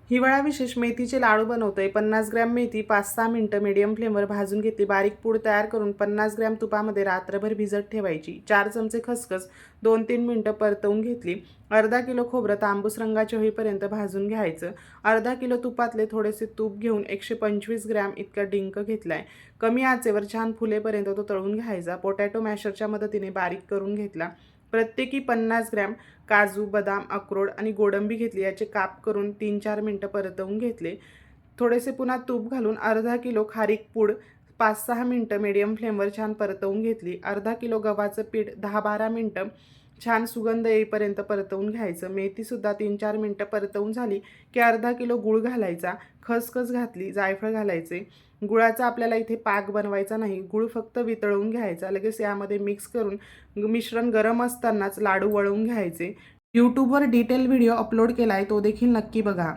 हिवाळा विशेष मेथीचे लाडू बनवतोय। 50 ग्रॅम मेथी 5-6 मिनिटं मीडियम फ्लेमवर भाजून घेतली। बारीक पूड तयार करून 50 ग्रॅम तुपामध्ये रात्रभर भिजत ठेवायची। 4 चमचे खसखस 2-3 मिनिटं परतवून घेतली। अर्धा किलो खोबरं तांबूस रंगाचे होईपर्यंत भाजून घ्यायचं। अर्धा किलो तुपातले थोडेसे तूप घेऊन 125 ग्रॅम इतका डिंक घेतलाय। कमी आचेवर छान फुलेपर्यंत तो तळून घ्यायचा। पोटॅटो मॅशरच्या मदतीने बारीक करून घेतला। प्रत्येकी 50 ग्रॅम काजू, बदाम, अक्रोड आणि गोडंबी घेतली। याचे काप करून 3-4 मिनिटं परतवून घेतले। थोडेसे पुन्हा तूप घालून अर्धा किलो खारीक पूड 5-6 मिनिटं मीडियम फ्लेमवर छान परतवून घेतली। अर्धा किलो गव्हाचं पीठ 10-12 मिनिटं छान सुगंध येईपर्यंत परतवून घ्यायचं। मेथीसुद्धा 3-4 मिनिटं परतवून झाली की अर्धा किलो गूळ घालायचा। खसखस घातली, जायफळ घालायचे। गुळाचा आपल्याला इथे पाक बनवायचा नाही, गूळ फक्त वितळवून घ्यायचा। लगेच यामध्ये मिक्स करून मिश्रण गरम असतानाच लाडू वळवून घ्यायचे। यूट्यूबवर डिटेल व्हिडिओ अपलोड केलाय, तो देखील नक्की बघा।